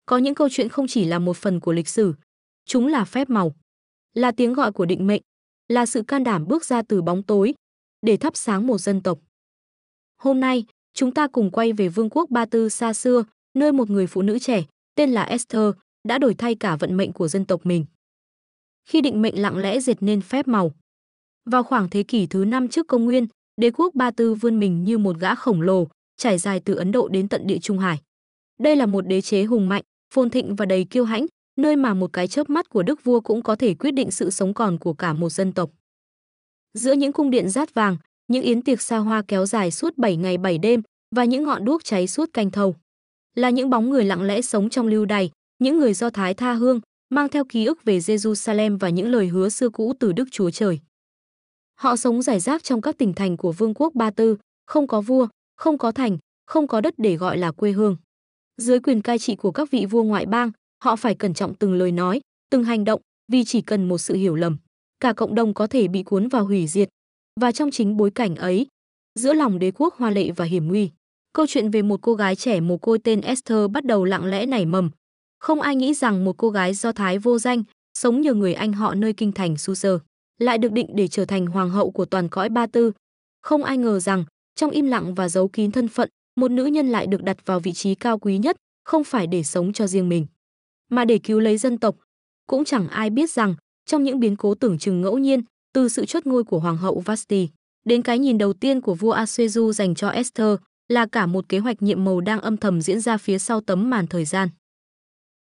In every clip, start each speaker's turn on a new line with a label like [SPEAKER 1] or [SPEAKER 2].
[SPEAKER 1] Có những câu chuyện không chỉ là một phần của lịch sử, chúng là phép màu, là tiếng gọi của định mệnh, là sự can đảm bước ra từ bóng tối để thắp sáng một dân tộc. Hôm nay, chúng ta cùng quay về vương quốc Ba Tư xa xưa, nơi một người phụ nữ trẻ, tên là Esther, đã đổi thay cả vận mệnh của dân tộc mình. Khi định mệnh lặng lẽ dệt nên phép màu. Vào khoảng thế kỷ thứ 5 trước công nguyên, đế quốc Ba Tư vươn mình như một gã khổng lồ, trải dài từ Ấn Độ đến tận Địa Trung Hải. Đây là một đế chế hùng mạnh, phồn thịnh và đầy kiêu hãnh, nơi mà một cái chớp mắt của đức vua cũng có thể quyết định sự sống còn của cả một dân tộc. Giữa những cung điện dát vàng, những yến tiệc xa hoa kéo dài suốt 7 ngày 7 đêm và những ngọn đuốc cháy suốt canh thâu, là những bóng người lặng lẽ sống trong lưu đày, những người Do Thái tha hương, mang theo ký ức về Jerusalem và những lời hứa xưa cũ từ Đức Chúa Trời. Họ sống rải rác trong các tỉnh thành của vương quốc Ba Tư, không có vua, không có thành, không có đất để gọi là quê hương. Dưới quyền cai trị của các vị vua ngoại bang, họ phải cẩn trọng từng lời nói, từng hành động, vì chỉ cần một sự hiểu lầm, cả cộng đồng có thể bị cuốn vào hủy diệt. Và trong chính bối cảnh ấy, giữa lòng đế quốc hoa lệ và hiểm nguy, câu chuyện về một cô gái trẻ mồ côi tên Esther bắt đầu lặng lẽ nảy mầm. Không ai nghĩ rằng một cô gái Do Thái vô danh, sống nhờ người anh họ nơi kinh thành Susa, lại được định để trở thành hoàng hậu của toàn cõi Ba Tư. Không ai ngờ rằng, trong im lặng và giấu kín thân phận, một nữ nhân lại được đặt vào vị trí cao quý nhất, không phải để sống cho riêng mình, mà để cứu lấy dân tộc. Cũng chẳng ai biết rằng, trong những biến cố tưởng chừng ngẫu nhiên, từ sự chốt ngôi của hoàng hậu Vashti đến cái nhìn đầu tiên của vua Ahasuerus dành cho Esther, là cả một kế hoạch nhiệm màu đang âm thầm diễn ra phía sau tấm màn thời gian.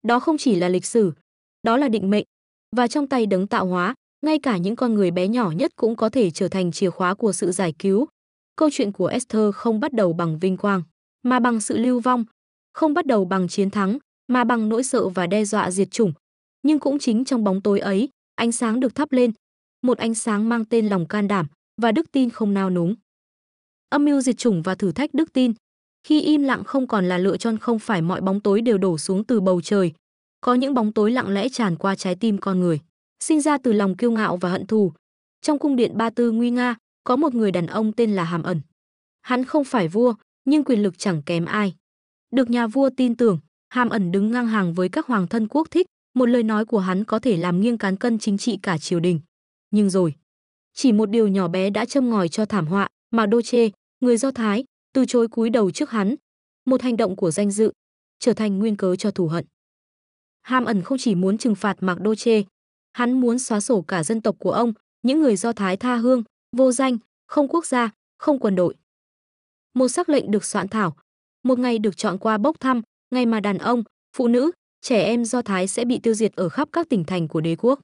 [SPEAKER 1] Đó không chỉ là lịch sử, đó là định mệnh, và trong tay đấng tạo hóa, ngay cả những con người bé nhỏ nhất cũng có thể trở thành chìa khóa của sự giải cứu. Câu chuyện của Esther không bắt đầu bằng vinh quang, mà bằng sự lưu vong, không bắt đầu bằng chiến thắng, mà bằng nỗi sợ và đe dọa diệt chủng. Nhưng cũng chính trong bóng tối ấy, ánh sáng được thắp lên, một ánh sáng mang tên lòng can đảm và đức tin không nao núng. Âm mưu diệt chủng và thử thách đức tin. Khi im lặng không còn là lựa chọn, không phải mọi bóng tối đều đổ xuống từ bầu trời. Có những bóng tối lặng lẽ tràn qua trái tim con người, sinh ra từ lòng kiêu ngạo và hận thù. Trong cung điện Ba Tư nguy nga, có một người đàn ông tên là Hàm Ẩn. Hắn không phải vua, nhưng quyền lực chẳng kém ai. Được nhà vua tin tưởng, Hàm Ẩn đứng ngang hàng với các hoàng thân quốc thích, một lời nói của hắn có thể làm nghiêng cán cân chính trị cả triều đình. Nhưng rồi, chỉ một điều nhỏ bé đã châm ngòi cho thảm họa, mà Đô Chê, người Do Thái, từ chối cúi đầu trước hắn. Một hành động của danh dự, trở thành nguyên cớ cho thù hận. Hàm Ẩn không chỉ muốn trừng phạt Mạc Đô Chê, hắn muốn xóa sổ cả dân tộc của ông, những người Do Thái tha hương, vô danh, không quốc gia, không quân đội. Một sắc lệnh được soạn thảo, một ngày được chọn qua bốc thăm, ngày mà đàn ông, phụ nữ, trẻ em Do Thái sẽ bị tiêu diệt ở khắp các tỉnh thành của đế quốc.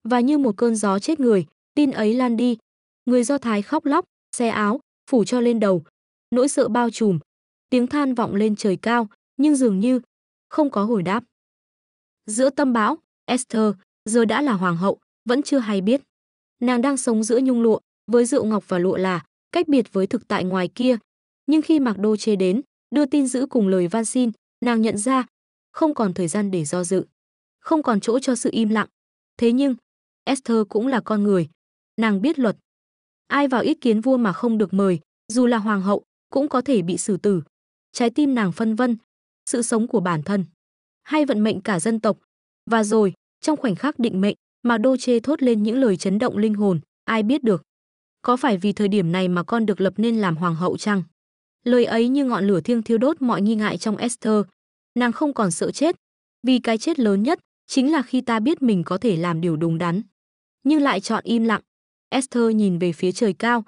[SPEAKER 1] Và như một cơn gió chết người, tin ấy lan đi, người Do Thái khóc lóc, xé áo, phủ cho lên đầu, nỗi sợ bao trùm, tiếng than vọng lên trời cao, nhưng dường như không có hồi đáp. Giữa tâm bão, Esther, giờ đã là hoàng hậu, vẫn chưa hay biết. Nàng đang sống giữa nhung lụa, với rượu ngọc và lụa là, cách biệt với thực tại ngoài kia. Nhưng khi Mạc Đô Chê đến, đưa tin dữ cùng lời van xin, nàng nhận ra, không còn thời gian để do dự, không còn chỗ cho sự im lặng. Thế nhưng, Esther cũng là con người, nàng biết luật. Ai vào ý kiến vua mà không được mời, dù là hoàng hậu, cũng có thể bị xử tử. Trái tim nàng phân vân, sự sống của bản thân, hay vận mệnh cả dân tộc. Và rồi, trong khoảnh khắc định mệnh, mà Đô Chê thốt lên những lời chấn động linh hồn, ai biết được. Có phải vì thời điểm này mà con được lập nên làm hoàng hậu chăng? Lời ấy như ngọn lửa thiêng thiêu đốt mọi nghi ngại trong Esther. Nàng không còn sợ chết, vì cái chết lớn nhất chính là khi ta biết mình có thể làm điều đúng đắn, nhưng lại chọn im lặng. Esther nhìn về phía trời cao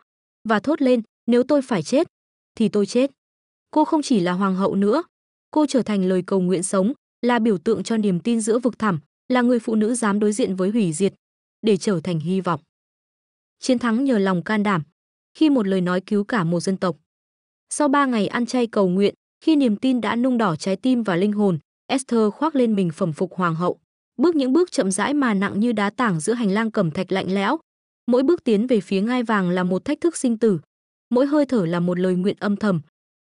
[SPEAKER 1] và thốt lên, nếu tôi phải chết, thì tôi chết. Cô không chỉ là hoàng hậu nữa, cô trở thành lời cầu nguyện sống, là biểu tượng cho niềm tin giữa vực thẳm, là người phụ nữ dám đối diện với hủy diệt, để trở thành hy vọng. Chiến thắng nhờ lòng can đảm, khi một lời nói cứu cả một dân tộc. Sau 3 ngày ăn chay cầu nguyện, khi niềm tin đã nung đỏ trái tim và linh hồn, Esther khoác lên mình phẩm phục hoàng hậu, bước những bước chậm rãi mà nặng như đá tảng giữa hành lang cẩm thạch lạnh lẽo. Mỗi bước tiến về phía ngai vàng là một thách thức sinh tử, mỗi hơi thở là một lời nguyện âm thầm,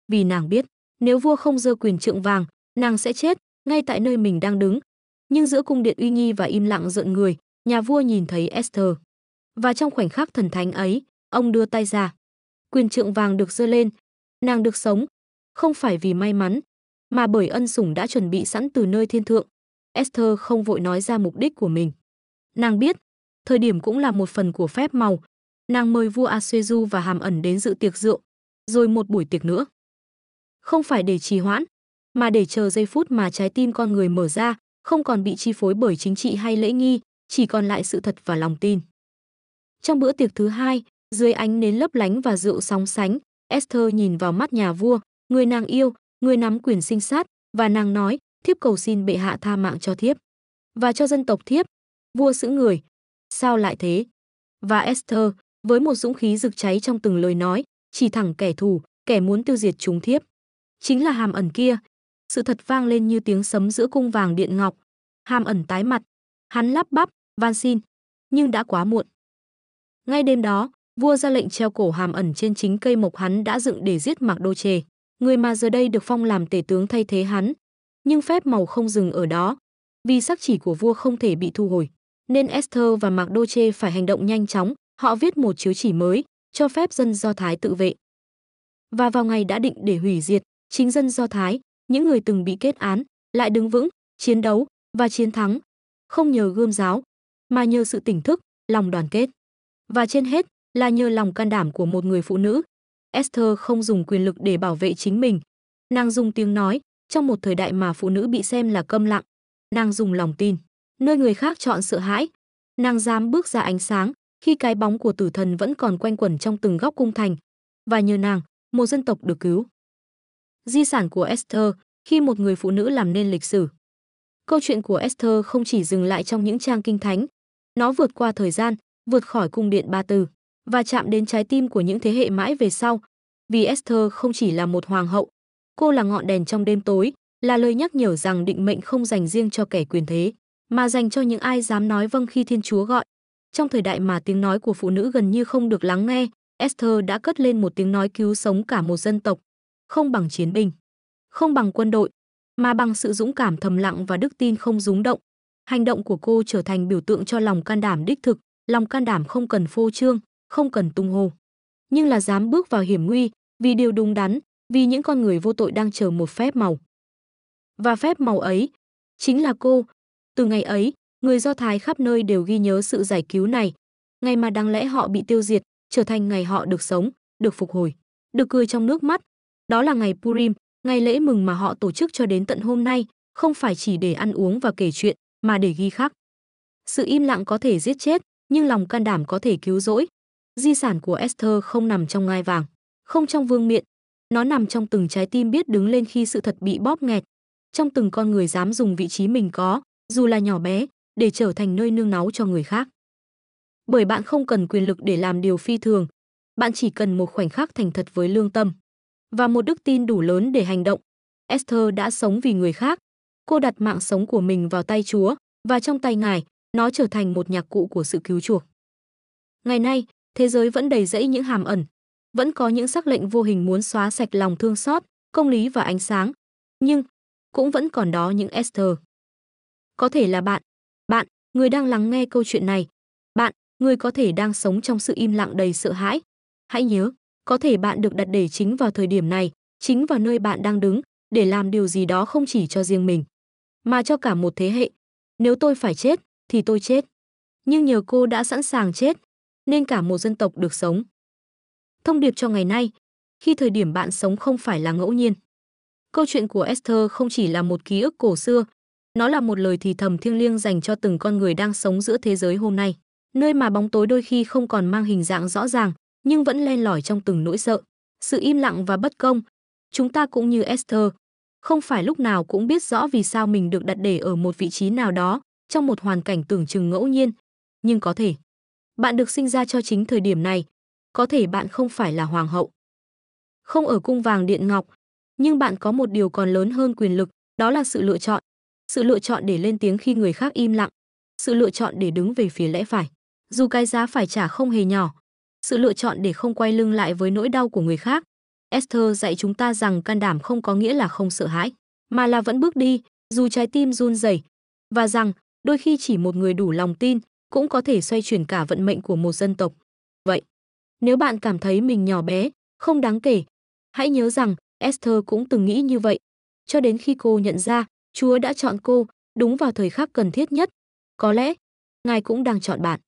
[SPEAKER 1] vì nàng biết, nếu vua không giơ quyền trượng vàng, nàng sẽ chết ngay tại nơi mình đang đứng. Nhưng giữa cung điện uy nghi và im lặng rợn người, nhà vua nhìn thấy Esther. Và trong khoảnh khắc thần thánh ấy, ông đưa tay ra. Quyền trượng vàng được giơ lên, nàng được sống, không phải vì may mắn, mà bởi ân sủng đã chuẩn bị sẵn từ nơi thiên thượng. Esther không vội nói ra mục đích của mình. Nàng biết, thời điểm cũng là một phần của phép màu. Nàng mời vua Ahasuerus và Hàm Ẩn đến dự tiệc rượu, rồi một buổi tiệc nữa. Không phải để trì hoãn, mà để chờ giây phút mà trái tim con người mở ra, không còn bị chi phối bởi chính trị hay lễ nghi, chỉ còn lại sự thật và lòng tin. Trong bữa tiệc thứ hai, dưới ánh nến lấp lánh và rượu sóng sánh, Esther nhìn vào mắt nhà vua, người nàng yêu, người nắm quyền sinh sát, và nàng nói, thiếp cầu xin bệ hạ tha mạng cho thiếp và cho dân tộc thiếp. Vua sững người, sao lại thế? Và Esther, với một dũng khí rực cháy trong từng lời nói, chỉ thẳng kẻ thù, kẻ muốn tiêu diệt chúng thiếp. Chính là Hàm Ẩn kia. Sự thật vang lên như tiếng sấm giữa cung vàng điện ngọc. Hàm Ẩn tái mặt, hắn lắp bắp, van xin, nhưng đã quá muộn. Ngay đêm đó, vua ra lệnh treo cổ Hàm Ẩn trên chính cây mộc hắn đã dựng để giết Mạc Đô Chê, người mà giờ đây được phong làm tể tướng thay thế hắn. Nhưng phép màu không dừng ở đó, vì sắc chỉ của vua không thể bị thu hồi, nên Esther và Mạc Đô Chê phải hành động nhanh chóng. Họ viết một chiếu chỉ mới, cho phép dân Do Thái tự vệ. Và vào ngày đã định để hủy diệt, chính dân Do Thái, những người từng bị kết án, lại đứng vững, chiến đấu và chiến thắng, không nhờ gươm giáo, mà nhờ sự tỉnh thức, lòng đoàn kết. Và trên hết là nhờ lòng can đảm của một người phụ nữ. Esther không dùng quyền lực để bảo vệ chính mình. Nàng dùng tiếng nói, trong một thời đại mà phụ nữ bị xem là câm lặng. Nàng dùng lòng tin, nơi người khác chọn sợ hãi. Nàng dám bước ra ánh sáng, khi cái bóng của tử thần vẫn còn quanh quẩn trong từng góc cung thành. Và nhờ nàng, một dân tộc được cứu. Di sản của Esther, khi một người phụ nữ làm nên lịch sử. Câu chuyện của Esther không chỉ dừng lại trong những trang kinh thánh. Nó vượt qua thời gian, vượt khỏi cung điện Ba Tư, và chạm đến trái tim của những thế hệ mãi về sau. Vì Esther không chỉ là một hoàng hậu, cô là ngọn đèn trong đêm tối, là lời nhắc nhở rằng định mệnh không dành riêng cho kẻ quyền thế, mà dành cho những ai dám nói vâng khi Thiên Chúa gọi. Trong thời đại mà tiếng nói của phụ nữ gần như không được lắng nghe, Esther đã cất lên một tiếng nói cứu sống cả một dân tộc, không bằng chiến binh, không bằng quân đội, mà bằng sự dũng cảm thầm lặng và đức tin không rúng động. Hành động của cô trở thành biểu tượng cho lòng can đảm đích thực, lòng can đảm không cần phô trương, không cần tung hô, nhưng là dám bước vào hiểm nguy, vì điều đúng đắn, vì những con người vô tội đang chờ một phép màu. Và phép màu ấy chính là cô. Từ ngày ấy, người Do Thái khắp nơi đều ghi nhớ sự giải cứu này, ngày mà đáng lẽ họ bị tiêu diệt, trở thành ngày họ được sống, được phục hồi, được cười trong nước mắt. Đó là ngày Purim, ngày lễ mừng mà họ tổ chức cho đến tận hôm nay, không phải chỉ để ăn uống và kể chuyện, mà để ghi khắc. Sự im lặng có thể giết chết, nhưng lòng can đảm có thể cứu rỗi. Di sản của Esther không nằm trong ngai vàng, không trong vương miện, nó nằm trong từng trái tim biết đứng lên khi sự thật bị bóp nghẹt, trong từng con người dám dùng vị trí mình có, dù là nhỏ bé, để trở thành nơi nương náu cho người khác. Bởi bạn không cần quyền lực để làm điều phi thường, bạn chỉ cần một khoảnh khắc thành thật với lương tâm và một đức tin đủ lớn để hành động. Esther đã sống vì người khác. Cô đặt mạng sống của mình vào tay Chúa, và trong tay Ngài, nó trở thành một nhạc cụ của sự cứu chuộc. Ngày nay, thế giới vẫn đầy rẫy những hàm ẩn, vẫn có những sắc lệnh vô hình muốn xóa sạch lòng thương xót, công lý và ánh sáng. Nhưng cũng vẫn còn đó những Esther. Có thể là bạn, người đang lắng nghe câu chuyện này, bạn, người có thể đang sống trong sự im lặng đầy sợ hãi. Hãy nhớ, có thể bạn được đặt để chính vào thời điểm này, chính vào nơi bạn đang đứng, để làm điều gì đó không chỉ cho riêng mình, mà cho cả một thế hệ. Nếu tôi phải chết, thì tôi chết. Nhưng nhờ cô đã sẵn sàng chết, nên cả một dân tộc được sống. Thông điệp cho ngày nay, khi thời điểm bạn sống không phải là ngẫu nhiên. Câu chuyện của Esther không chỉ là một ký ức cổ xưa, nó là một lời thì thầm thiêng liêng dành cho từng con người đang sống giữa thế giới hôm nay, nơi mà bóng tối đôi khi không còn mang hình dạng rõ ràng, nhưng vẫn len lỏi trong từng nỗi sợ, sự im lặng và bất công. Chúng ta cũng như Esther, không phải lúc nào cũng biết rõ vì sao mình được đặt để ở một vị trí nào đó, trong một hoàn cảnh tưởng chừng ngẫu nhiên, nhưng có thể bạn được sinh ra cho chính thời điểm này, có thể bạn không phải là hoàng hậu, không ở cung vàng điện ngọc, nhưng bạn có một điều còn lớn hơn quyền lực, đó là sự lựa chọn. Sự lựa chọn để lên tiếng khi người khác im lặng, sự lựa chọn để đứng về phía lẽ phải, dù cái giá phải trả không hề nhỏ, sự lựa chọn để không quay lưng lại với nỗi đau của người khác. Esther dạy chúng ta rằng can đảm không có nghĩa là không sợ hãi, mà là vẫn bước đi, dù trái tim run rẩy, và rằng đôi khi chỉ một người đủ lòng tin cũng có thể xoay chuyển cả vận mệnh của một dân tộc. Vậy, nếu bạn cảm thấy mình nhỏ bé, không đáng kể, hãy nhớ rằng Esther cũng từng nghĩ như vậy. cho đến khi cô nhận ra Chúa đã chọn cô đúng vào thời khắc cần thiết nhất. Có lẽ Ngài cũng đang chọn bạn.